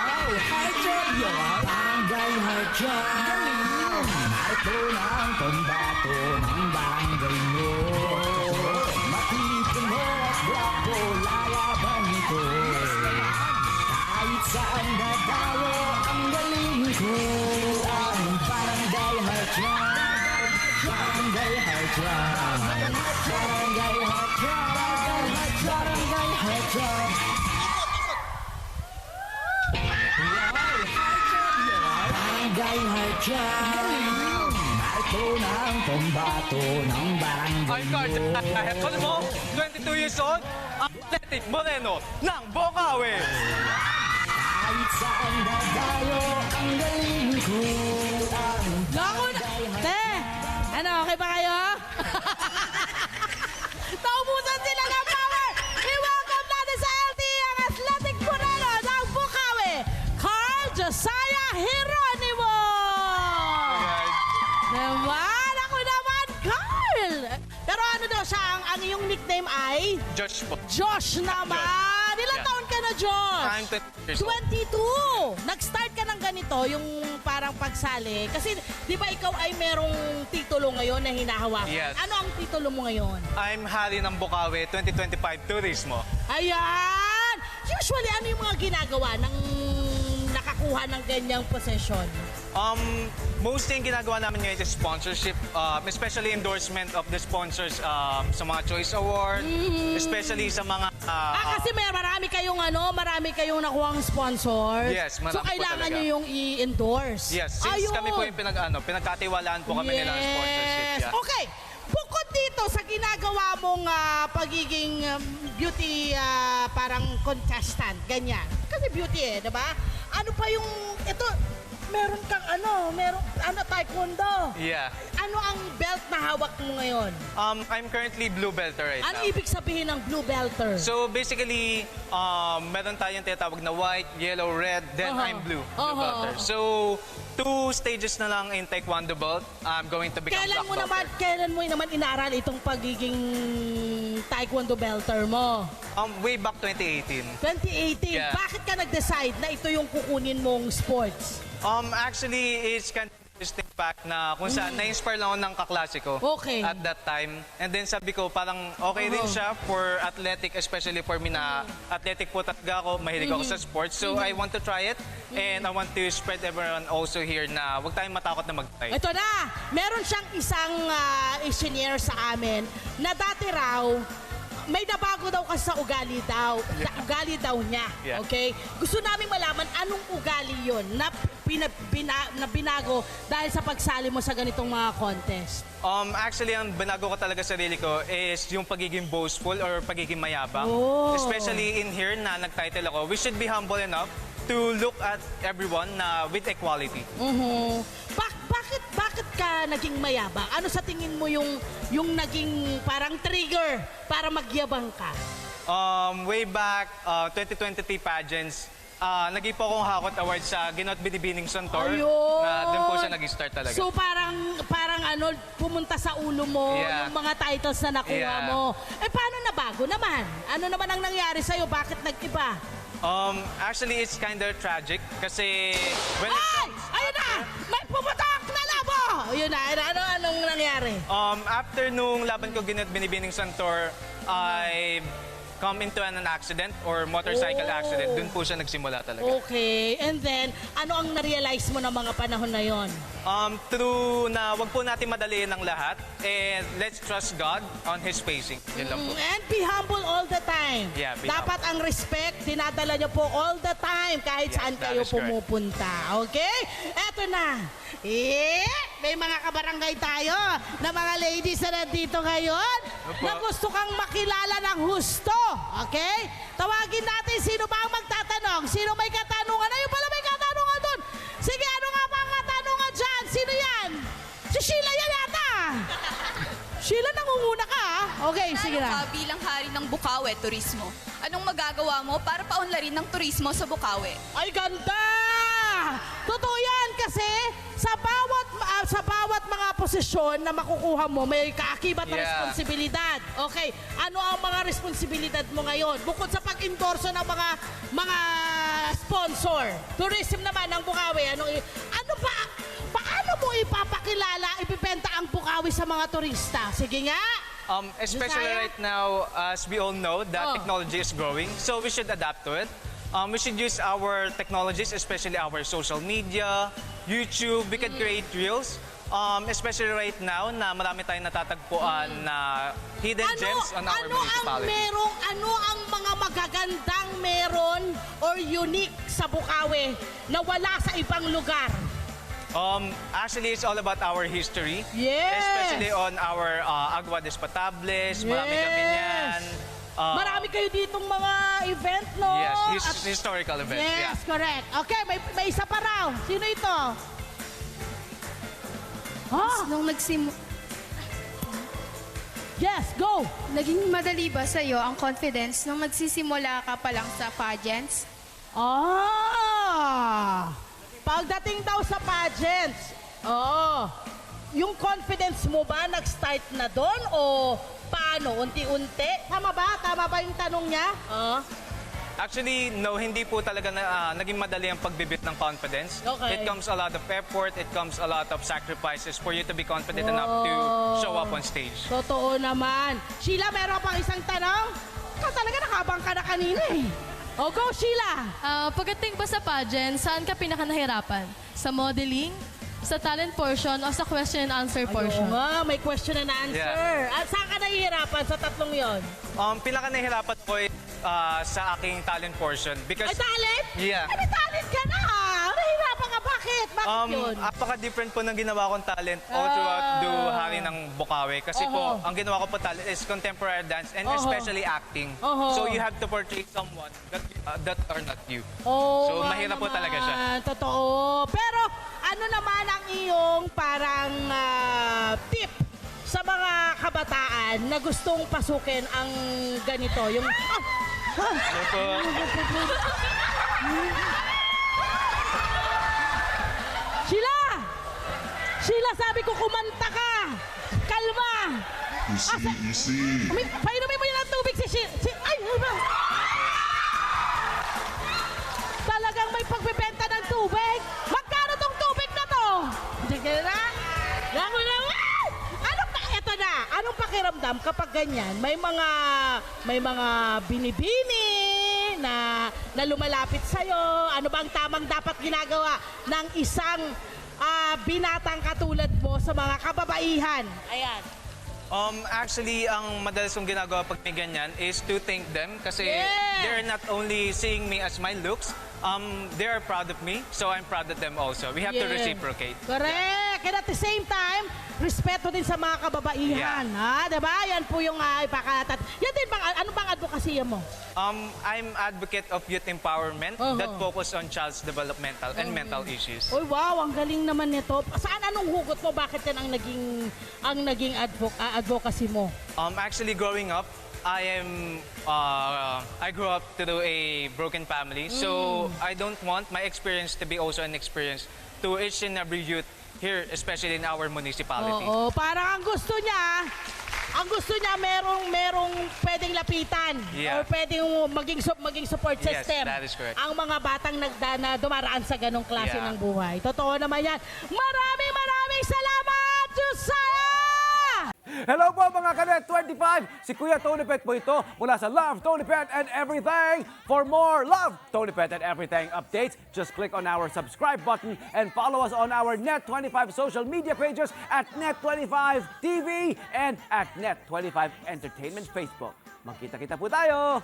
Wow! Heart job yun! Barangay Heart Job! Galing! Narito na ang pambato ng barangay mo. Matipino at guwapo, lalaban ko. Kahit saan nadayo, ang galing ko. Ang Barangay Heart Job! Barangay Heart Job! Barangay Heart Job! Barangay Heart Job! Barangay Heart Job! Narito na ang pambato ng barangay I'm Carter. Ano mo? 22 years old, athletic moreno ng Bocaue. Kahit saan nadayo, ang galing ko. Ang Loko na! Te! Ano, okay ba kayo? Naubusan sila ng power! I-welcome natin sa LTE ang athletic moreno ng Bocaue, Carl Josiah Hieronimo! Naman! Ako naman, Carl! Pero ano daw siya, ang iyong nickname ay? Josh po. Josh naman! Ilang Yeah. taon ka na, Josh? I'm 20 years old. 22! Nag-start ka ng ganito, yung parang pagsali. Kasi, di ba ikaw ay merong titulo ngayon na hinahawakan? Yes. Ano ang titulo mo ngayon? I'm Hari ng Bocaue 2025 Turismo. Ayan! Usually, ano yung mga ginagawa ng nakakuha ng ganyang posesyon? Mostly yung ginagawa namin ngayon is sponsorship, especially endorsement of the sponsors sa mga Choice Award, especially sa mga... Kasi marami kayong nakuhang sponsors. Yes, marami so, po kailangan talaga. nyo yung i-endorse. Yes, since kami po yung pinagkatiwalaan po kami nila ng sponsorship. Yeah. Okay. Bukod dito sa ginagawa mong pagiging beauty parang contestant, ganyan. Kasi beauty di ba? Ano pa yung, ito, meron kang taekwondo. Yeah. Ano ang belt na hawak mo ngayon? I'm currently blue belter right Ano now. ibig sabihin ng blue belter? So basically, meron tayong tinatawag na white, yellow, red, then I'm blue belter. So 2 stages na lang in Taekwondo belt. I'm going to become black belter. Kailan mo naman inaaral itong pagiging taekwondo belter mo? Way back 2018. 2018. Yeah. Bakit ka nag-decide na ito yung kukunin mong sports? Actually, it's kind of interesting fact na kung saan na-inspire lang ako ng kaklase ko Okay. at that time. And then sabi ko, parang okay rin siya for athletic, especially for me na athletic po talaga ako, mahilig ako sa sports. So I want to try it and I want to spread everyone also here na huwag tayong matakot na mag-try. Ito na, meron siyang isang engineer sa amin na dati raw, may nabago daw kasi sa ugali daw. Sa ugali daw niya. Yeah. Okay? Gusto namin malaman anong ugali yon na binago dahil sa pagsali mo sa ganitong mga contest. Actually, ang binago ko talaga sa sarili ko is yung pagiging boastful or pagiging mayabang. Oh. Especially in here na nag-title ako, we should be humble enough to look at everyone na with equality. Bakit ka naging mayabang? Ano sa tingin mo yung naging parang trigger para magyabang ka? Way back 2023 pageants, naging po akong Hakot Award sa Gino't Binibining Santor. Ayun! Na doon po siya nag-start talaga. So parang pumunta sa ulo mo Yeah. yung mga titles na nakuha Yeah. mo. Paano nabago naman? Ano naman ang nangyari sa'yo? Bakit nag-iba? Actually, it's kind of tragic kasi when it Ay! comes Ayun na! May pumutok na labo! Ayun na. Anong nangyari? after nung laban ko Gino't Binibining Santor, I come into an accident or motorcycle accident. Doon po siya nagsimula talaga. Okay. And then, ano ang na-realize mo ng mga panahon na yon? True na wag po natin madaliin ang lahat and let's trust God on His pacing. Yun lang po. And be humble all the time. Yeah, be Dapat ang respect, dinadala nyo po all the time kahit Yes, saan that kayo is correct. pumupunta. Okay? Eto na. May mga kabarangay tayo na mga ladies na nandito ngayon Opo. na gusto kang makilala ng husto. Okay? Tawagin natin sino ba ang magtatanong. Sino may katanungan? Ayun pala may katanungan doon. Sige, ano nga ba ang katanungan dyan? Sino yan? Si Sheila yan yata. Sheila, nangunguna ka ha? Okay, sige na. Ka bilang hari ng Bocaue Turismo, anong magagawa mo para paunlarin ng turismo sa Bocaue? Ay, ganda! Totoo yan kasi sa bawat mga posisyon na makukuha mo, may kaakibat na Yeah. responsibilidad. Okay, ano ang mga responsibilidad mo ngayon? Bukod sa pag-endorso ng mga sponsor. Tourism naman ng Bukawi. Paano mo ipapakilala, ipipenta ang Bukawi sa mga turista? Sige nga. Especially Josiah? right now, as we all know, that technology is growing, so we should adapt to it. We should use our technologies, especially our social media, YouTube. We can create reels. Especially right now na marami tayong natatagpuan na hidden gems on our municipality. Ano ang mga magagandang meron or unique sa Bukawi na wala sa ibang lugar? Actually, it's all about our history. Yes. Especially on our Agua de Espatables. Marami kami niyan. Marami kayo ditong mga event, no? Yes, At- historical events. Yes, Yeah. correct. Okay, may isa pa raw. Sino ito? Nung Yes, go! naging madali ba sa'yo ang confidence nung nagsisimula ka pa lang sa pageants? Pagdating daw sa pageants, yung confidence mo ba nag-start na doon o paano? Unti-unti? Tama ba? Tama ba yung tanong niya? Actually, no, hindi po talaga naging madali ang pagbibit ng confidence. Okay. It comes a lot of effort, it comes a lot of sacrifices for you to be confident enough to show up on stage. Totoo naman. Sheila, meron pang isang tanong? Ikaw talaga nakabang ka na kanina eh. O, go Sheila! Pagdating ba sa pageant, saan ka pinakanahirapan? Sa modeling, sa talent portion, o sa question and answer portion? Oo nga, may question and answer. Yeah. At saan ka nahihirapan sa tatlong yon? Pinaka nahihirapan ko ay sa aking talent portion because Ay, talent? Yeah. Ay, may talent ka na! Nahihirapan ka, bakit? Bakit yun? Apaka-different po ng ginawa kong talent all throughout the hari ng Bukawi. Kasi po, ang ginawa ko po talent is contemporary dance and especially acting. So you have to portray someone that are not you. So mahirap po talaga siya. Totoo. Pero ano naman ang iyong parang tip sa mga kabataan na gustong pasukin ang ganito? Yung... So po, Sheila! Sheila, sabi ko kumanta ka! Kalma! Easy. Painumin mo yun ang tubig si Sheila. Ay! Ano ba? Talagang may pagbebenta ng tubig? Magkano tong tubig na to? Sige na. Ako na. Eto na. Anong pakiramdam kapag ganyan? May mga binibini na lumalapit sa'yo. Ano ba ang tamang dapat ginagawa ng isang binatang katulad mo sa mga kababaihan? Ayan. actually, ang madalas kong ginagawa pag may ganyan is to thank them kasi Yeah. they're not only seeing me as my looks, they are proud of me, so I'm proud of them also. We have to Yeah. reciprocate. Correct. And at the same time, respeto din sa mga kababaihan. Ha? Diba? Yan po yung ipakatat. Yan din bang, ano bang advokasya mo? I'm advocate of youth empowerment that focus on child's developmental and mental issues. Uy, wow, ang galing naman nito. Saan anong hugot mo? Bakit yan ang naging advocacy mo? Actually, growing up, I grew up to a broken family, so I don't want my experience to be also an experience to each and every youth here, especially in our municipality. Oo, parang ang gusto niya merong pwedeng lapitan Yeah. or pwedeng maging support Yes, system. that is correct. Ang mga batang na dumaraan sa ganong klase Yeah. ng buhay. Totoo naman yan. Maraming salamat, Josiah! Hello po mga Kanet 25! Si Kuya Tony Pet po ito mula sa Love, Tony Pet and Everything. For more Love, Tony Pet and Everything updates, just click on our subscribe button and follow us on our Net25 social media pages at Net25 TV and at Net25 Entertainment Facebook. Magkita-kita po tayo!